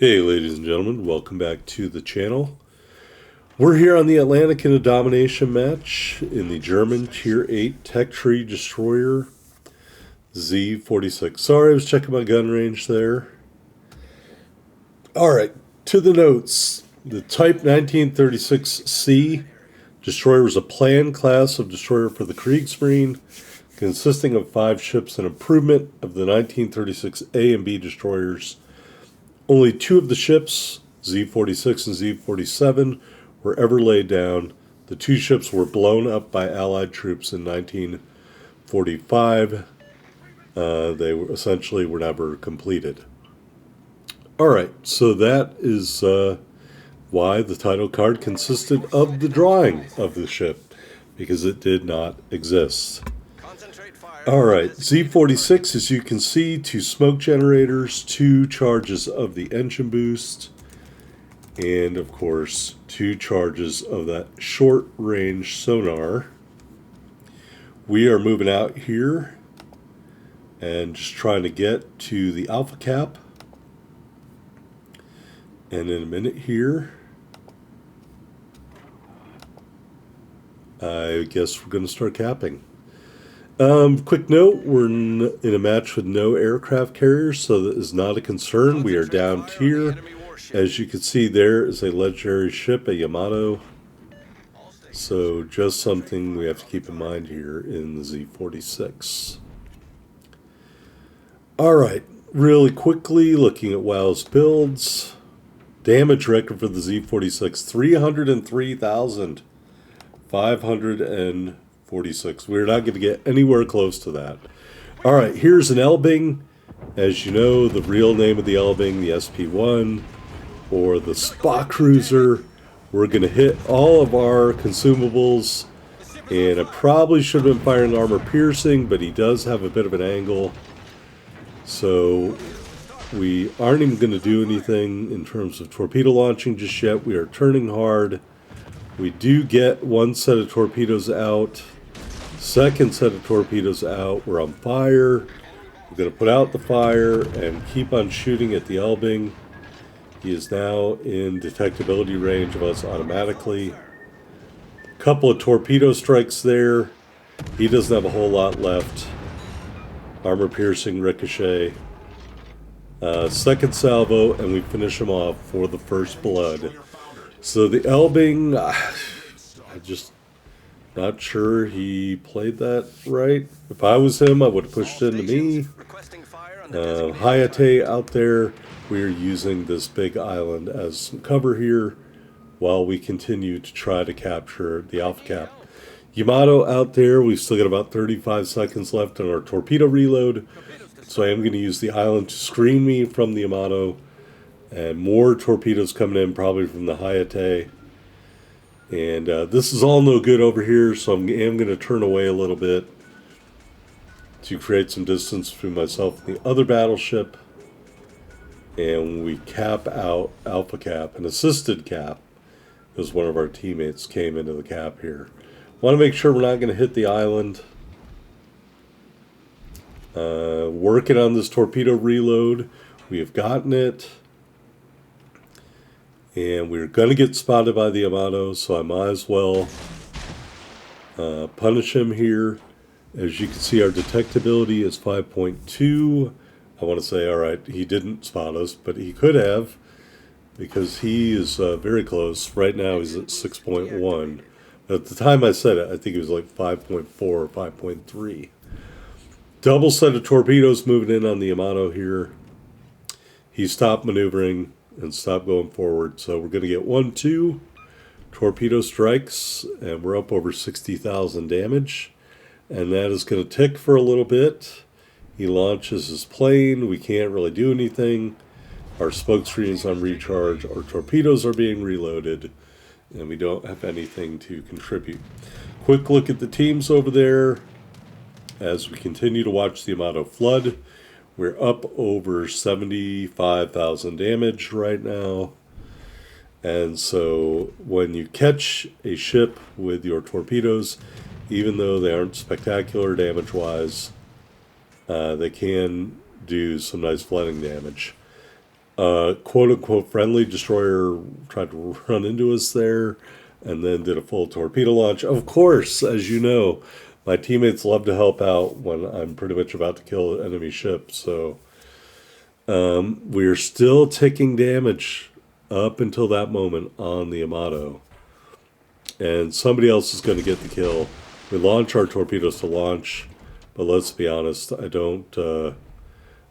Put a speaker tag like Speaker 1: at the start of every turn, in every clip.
Speaker 1: Hey ladies and gentlemen, welcome back to the channel. We're here on the Atlantic in a domination match in the German Tier 8 Tech Tree Destroyer Z-46. Sorry, I was checking my gun range there. Alright, to the notes. The Type 1936C destroyer was a planned class of destroyer for the Kriegsmarine, consisting of 5 ships, an improvement of the 1936A and B destroyers. Only 2 of the ships, Z-46 and Z-47, were ever laid down. The 2 ships were blown up by Allied troops in 1945. They were never completed. Alright, so that is why the title card consisted of the drawing of the ship, because it did not exist. Alright, Z-46, as you can see, 2 smoke generators, 2 charges of the engine boost, and of course 2 charges of that short range sonar. We are moving out here and just trying to get to the alpha cap, and in a minute here I guess we're going to start capping. Quick note, we're in a match with no aircraft carriers, so that is not a concern. We are down tier. As you can see, there is a legendary ship, a Yamato. So just something we have to keep in mind here in the Z-46. Alright, really quickly, looking at WoW's builds. Damage record for the Z-46, 303,546. We're not going to get anywhere close to that. Alright, here's an Elbing. As you know, the real name of the Elbing, the SP-1, or the Spa Cruiser. We're going to hit all of our consumables, and I probably should have been firing armor piercing, but he does have a bit of an angle. So we aren't even going to do anything in terms of torpedo launching just yet. We are turning hard. We do get 1 set of torpedoes out. Second set of torpedoes out. We're on fire. We're going to put out the fire and keep on shooting at the Elbing. He is now in detectability range of us automatically. Couple of torpedo strikes there. He doesn't have a whole lot left. Armor piercing ricochet. Second salvo, and we finish him off for the first blood. So the Elbing, I just not sure he played that right. If I was him, I would have pushed into me. Hayate out there. We're using this big island as some cover here while we continue to try to capture the alpha cap. Yamato out there. We've still got about 35 seconds left on our torpedo reload. So I am going to use the island to screen me from the Yamato. And more torpedoes coming in, probably from the Hayate. And this is all no good over here, so I am going to turn away a little bit to create some distance between myself and the other battleship. And we cap out Alpha Cap. An assisted cap, as one of our teammates came into the cap here. Want to make sure we're not going to hit the island. Working on this torpedo reload. We have gotten it. And we're going to get spotted by the Yamato, so I might as well punish him here. As you can see, our detectability is 5.2. I want to say, alright, he didn't spot us, but he could have, because he is very close. Right now he's at 6.1. At the time I said it, I think it was like 5.4 or 5.3. Double set of torpedoes moving in on the Yamato here. He stopped maneuvering and stop going forward. So we're going to get 1-2 torpedo strikes, and we're up over 60,000 damage. And that is going to tick for a little bit. He launches his plane. We can't really do anything. Our smoke screen's on recharge. Our torpedoes are being reloaded, and we don't have anything to contribute. Quick look at the teams over there as we continue to watch the Yamato flood. We're up over 75,000 damage right now. And so when you catch a ship with your torpedoes, even though they aren't spectacular damage-wise, they can do some nice flooding damage. quote-unquote friendly destroyer tried to run into us there and then did a full torpedo launch. Of course, as you know, my teammates love to help out when I'm pretty much about to kill an enemy ship, so we're still taking damage up until that moment on the Yamato. And somebody else is going to get the kill. We launch our torpedoes to launch, but let's be honest, I don't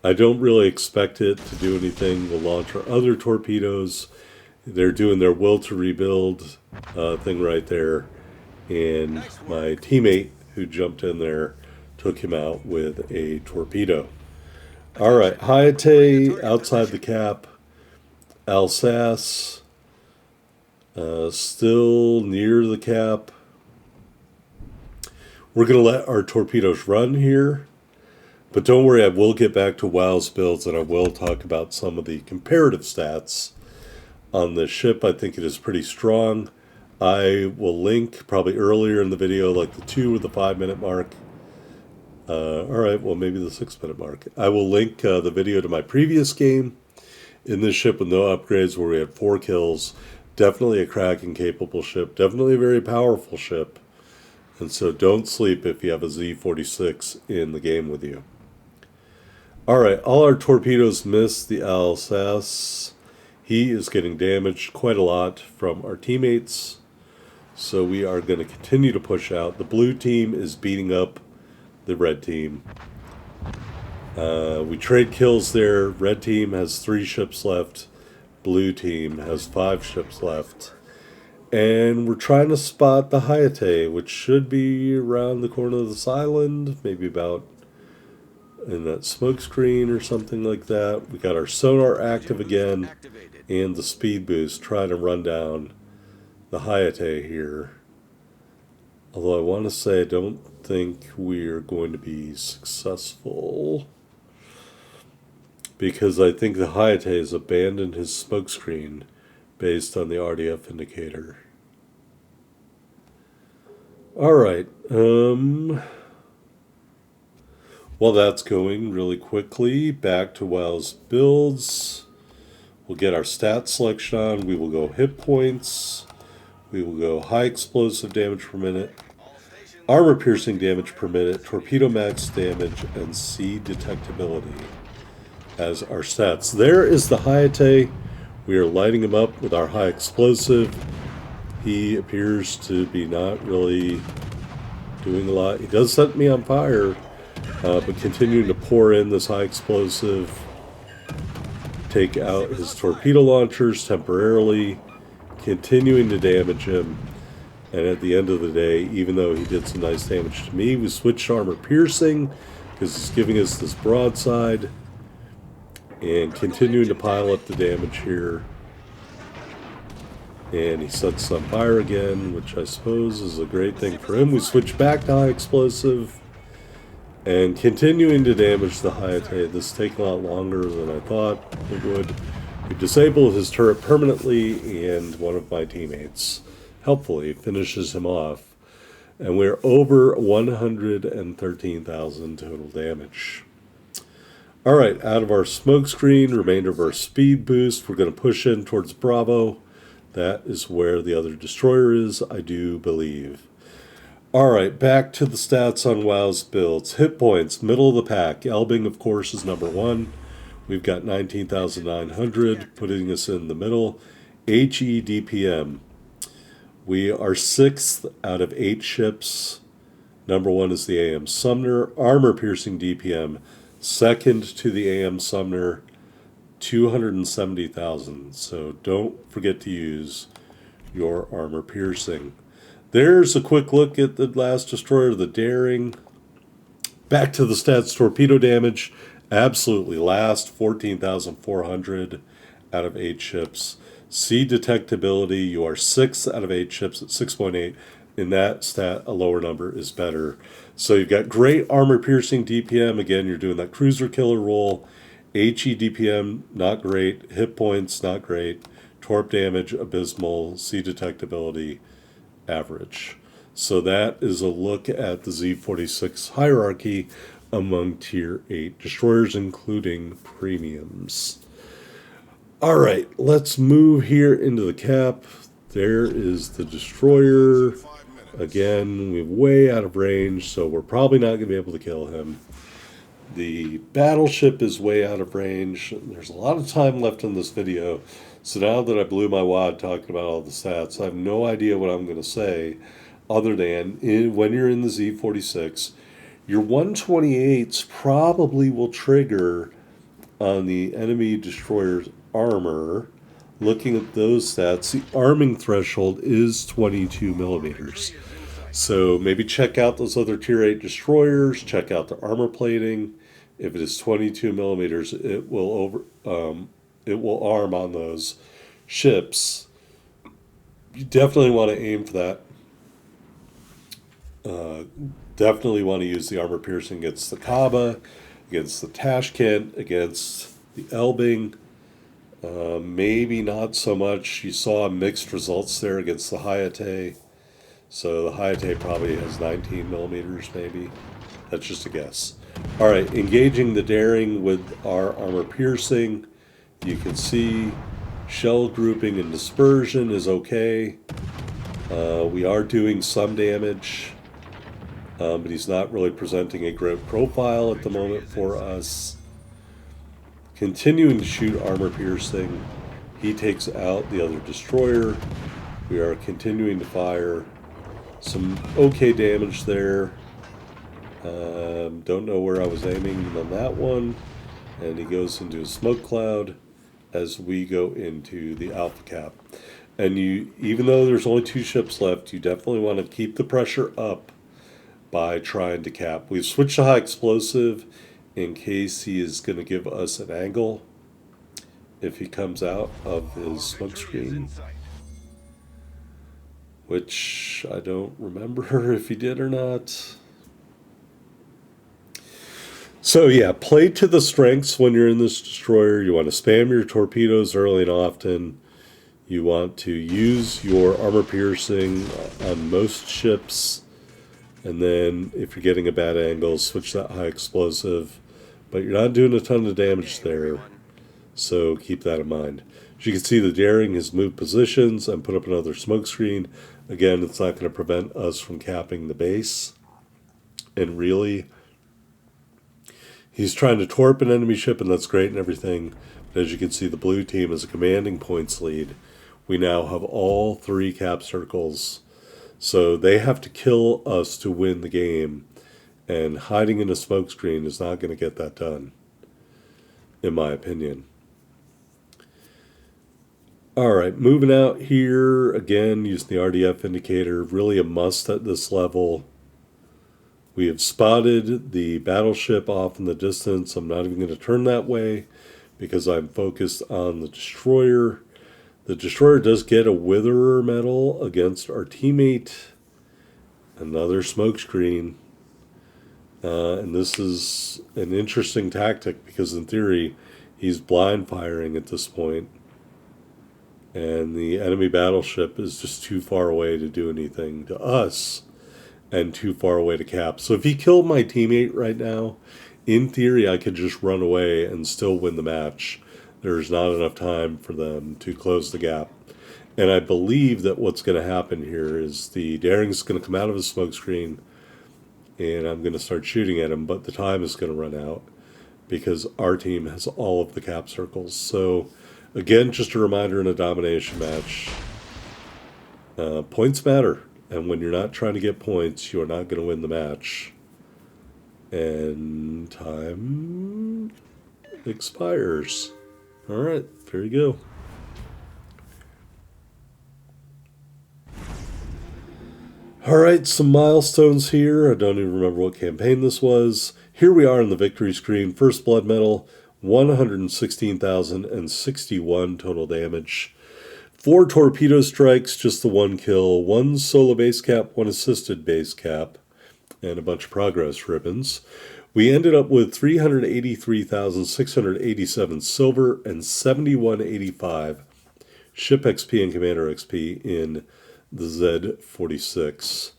Speaker 1: really expect it to do anything. We'll launch our other torpedoes. They're doing their will to rebuild thing right there. And my teammate who jumped in there took him out with a torpedo. All right, Hayate outside the cap. Alsace still near the cap. We're going to let our torpedoes run here. But don't worry, I will get back to WoW's builds, and I will talk about some of the comparative stats on this ship. I think it is pretty strong. I will link probably earlier in the video, like the 2 or the 5 minute mark. All right, well, maybe the 6 minute mark. I will link the video to my previous game in this ship with no upgrades where we had 4 kills. Definitely a cracking capable ship. Definitely a very powerful ship. And so don't sleep if you have a Z-46 in the game with you. All right, all our torpedoes missed the Alsace. He is getting damaged quite a lot from our teammates. So we are going to continue to push out. The blue team is beating up the red team. We trade kills there. Red team has 3 ships left. Blue team has 5 ships left. And we're trying to spot the Hayate, which should be around the corner of this island, maybe about in that smoke screen or something like that. We got our sonar active again and the speed boost trying to run down the Hayate here. Although I want to say I don't think we're going to be successful, because I think the Hayate has abandoned his smokescreen based on the RDF indicator. Alright, while that's going really quickly, back to WoW's builds. We'll get our stat selection on. We will go hit points. We will go high explosive damage per minute, armor piercing damage per minute, torpedo max damage, and sea detectability as our stats. There is the Hayate. We are lighting him up with our high explosive. He appears to be not really doing a lot. He does set me on fire, but continuing to pour in this high explosive, take out his torpedo launchers temporarily, continuing to damage him. And at the end of the day, even though he did some nice damage to me, we switched to armor piercing because he's giving us this broadside and continuing to pile up the damage here. And he sets on fire again, which I suppose is a great thing for him. We switch back to high explosive and continuing to damage the Hayate. This is taking a lot longer than I thought it would. We disable his turret permanently, and one of my teammates helpfully finishes him off. And we're over 113,000 total damage. Alright, out of our smoke screen, remainder of our speed boost, we're going to push in towards Bravo. That is where the other destroyer is, I do believe. Alright, back to the stats on WoW's builds. Hit points, middle of the pack. Elbing, of course, is number 1. We've got 19,900, putting us in the middle. HE DPM. We are 6th out of 8 ships. Number 1 is the AM Sumner. Armor-piercing DPM, second to the AM Sumner, 270,000. So don't forget to use your armor-piercing. There's a quick look at the last destroyer, the Daring. Back to the stats, torpedo damage, absolutely last, 14,400 out of 8 ships. Sea detectability, you are 6 out of 8 ships at 6.8. In that stat, a lower number is better. So you've got great armor-piercing DPM. Again, you're doing that cruiser killer role. HE DPM, not great. Hit points, not great. Torp damage, abysmal. Sea detectability, average. So that is a look at the Z-46 hierarchy among Tier 8 destroyers, including premiums. All right, let's move here into the cap. There is the destroyer. Again, we're way out of range, so we're probably not going to be able to kill him. The battleship is way out of range. There's a lot of time left in this video, so now that I blew my wad talking about all the stats, I have no idea what I'm going to say other than when you're in the Z-46, your 128s probably will trigger on the enemy destroyer's armor. Looking at those stats, the arming threshold is 22 millimeters. So maybe check out those other tier 8 destroyers, check out the armor plating. If it is 22 millimeters, it will arm on those ships. You definitely want to aim for that. Definitely want to use the armor piercing against the Kaba, against the Tashkent, against the Elbing. Maybe not so much. You saw mixed results there against the Hayate. So the Hayate probably has 19 millimeters, maybe. That's just a guess. All right, engaging the daring with our armor piercing. You can see shell grouping and dispersion is okay. We are doing some damage, but he's not really presenting a great profile at the moment for us. Continuing to shoot armor piercing. He takes out the other destroyer. We are continuing to fire. Some okay damage there. Don't know where I was aiming on that one. And he goes into a smoke cloud as we go into the alpha cap. And even though there's only 2 ships left, you definitely want to keep the pressure up by trying to cap. We've switched to high explosive in case he is going to give us an angle if he comes out of his smoke screen, which I don't remember if he did or not. So yeah, play to the strengths when you're in this destroyer. You want to spam your torpedoes early and often. You want to use your armor piercing on most ships. And then if you're getting a bad angle, switch that high explosive. But you're not doing a ton of damage there, so keep that in mind. As you can see, the daring has moved positions and put up another smoke screen. Again, it's not going to prevent us from capping the base. And really, he's trying to torp an enemy ship, and that's great and everything. But as you can see, the blue team is a commanding points lead. We now have all 3 cap circles. So they have to kill us to win the game. And hiding in a smoke screen is not going to get that done, in my opinion. All right, moving out here, again, using the RDF indicator, really a must at this level. We have spotted the battleship off in the distance. I'm not even going to turn that way because I'm focused on the destroyer. The destroyer does get a Witherer medal against our teammate. Another smoke screen. And this is an interesting tactic because in theory, he's blind firing at this point. And the enemy battleship is just too far away to do anything to us and too far away to cap. So if he killed my teammate right now, in theory, I could just run away and still win the match. There's not enough time for them to close the gap. And I believe that what's going to happen here is the daring's going to come out of his smoke screen and I'm going to start shooting at him, but the time is going to run out because our team has all of the cap circles. So again, just a reminder in a domination match, points matter. And when you're not trying to get points, you are not going to win the match. And time expires. All right, there you go. All right, some milestones here. I don't even remember what campaign this was. Here we are on the victory screen. First blood medal, 116,061 total damage. 4 torpedo strikes, just the 1 kill. 1 solo base cap, 1 assisted base cap, and a bunch of progress ribbons. We ended up with 383,687 silver and 7185 ship XP and commander XP in the Z-46.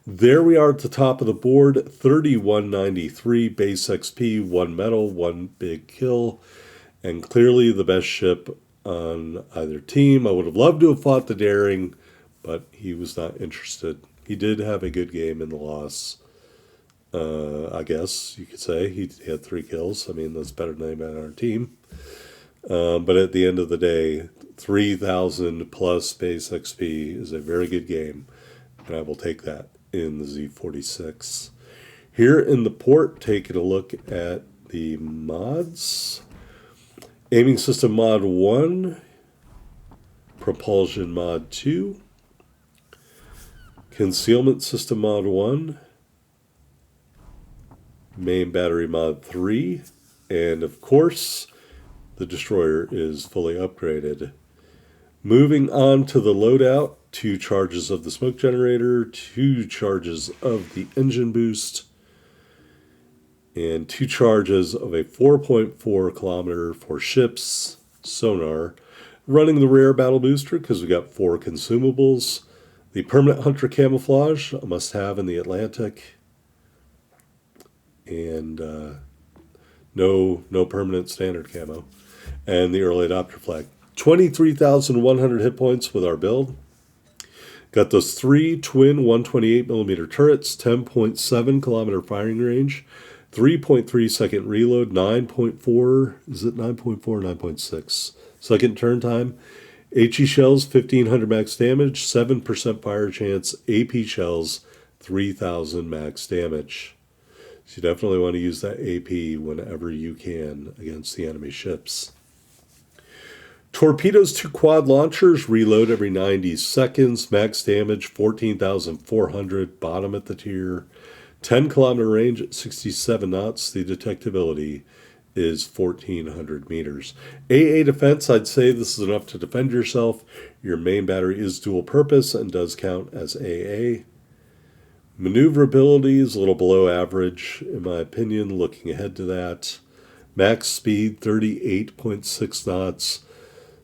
Speaker 1: There we are at the top of the board, 3193 base XP, 1 medal, 1 big kill, and clearly the best ship on either team. I would have loved to have fought the Daring, but he was not interested. He did have a good game in the loss. I guess you could say he had 3 kills. I mean, that's better than anybody on our team. But at the end of the day, 3,000 plus base XP is a very good game, and I will take that in the Z-46. Here in the port, taking a look at the mods. Aiming System Mod 1, Propulsion Mod 2, Concealment System Mod 1, Main Battery Mod 3, and of course, the destroyer is fully upgraded. Moving on to the loadout, 2 charges of the smoke generator, 2 charges of the engine boost, and 2 charges of a 4.4 kilometer for ships sonar. Running the rare battle booster because we got 4 consumables. The permanent hunter camouflage, a must-have in the Atlantic. And no permanent standard camo. And the early adopter flag. 23,100 hit points with our build. Got those 3 twin 128mm turrets, 10.7 kilometer firing range, 3.3 second reload, 9.4, is it 9.4 or 9.6 second turn time. HE shells, 1,500 max damage, 7% fire chance. AP shells, 3,000 max damage. So you definitely want to use that AP whenever you can against the enemy ships. Torpedoes to quad launchers, reload every 90 seconds, max damage 14,400, bottom at the tier, 10 kilometer range at 67 knots. The detectability is 1,400 meters. AA defense, I'd say this is enough to defend yourself. Your main battery is dual purpose and does count as AA. Maneuverability is a little below average, in my opinion, looking ahead to that. Max speed, 38.6 knots.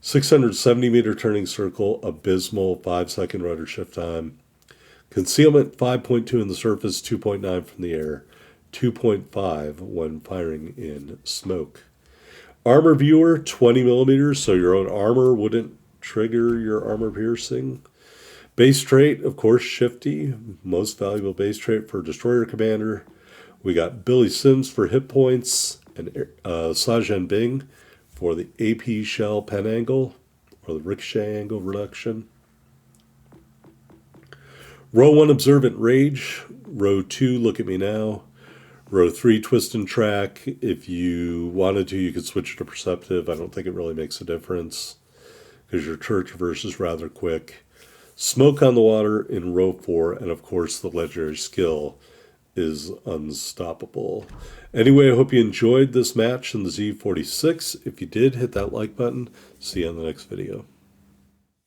Speaker 1: 670 meter turning circle, abysmal 5-second rudder shift time. Concealment 5.2 in the surface, 2.9 from the air, 2.5 when firing in smoke. Armor viewer 20 millimeters, so your own armor wouldn't trigger your armor piercing. Base trait, of course, shifty, most valuable base trait for destroyer commander. We got Billy Sims for hit points and Sajan Bing for the AP shell pen angle, or the ricochet angle reduction. Row 1, Observant Rage. Row 2, Look at Me Now. Row 3, Twist and Track. If you wanted to, you could switch it to Perceptive. I don't think it really makes a difference because your turret traverse is rather quick. Smoke on the Water in Row 4, and of course the legendary skill is Unstoppable. Anyway, I hope you enjoyed this match in the Z-46. If you did, hit that like button. See you on the next video.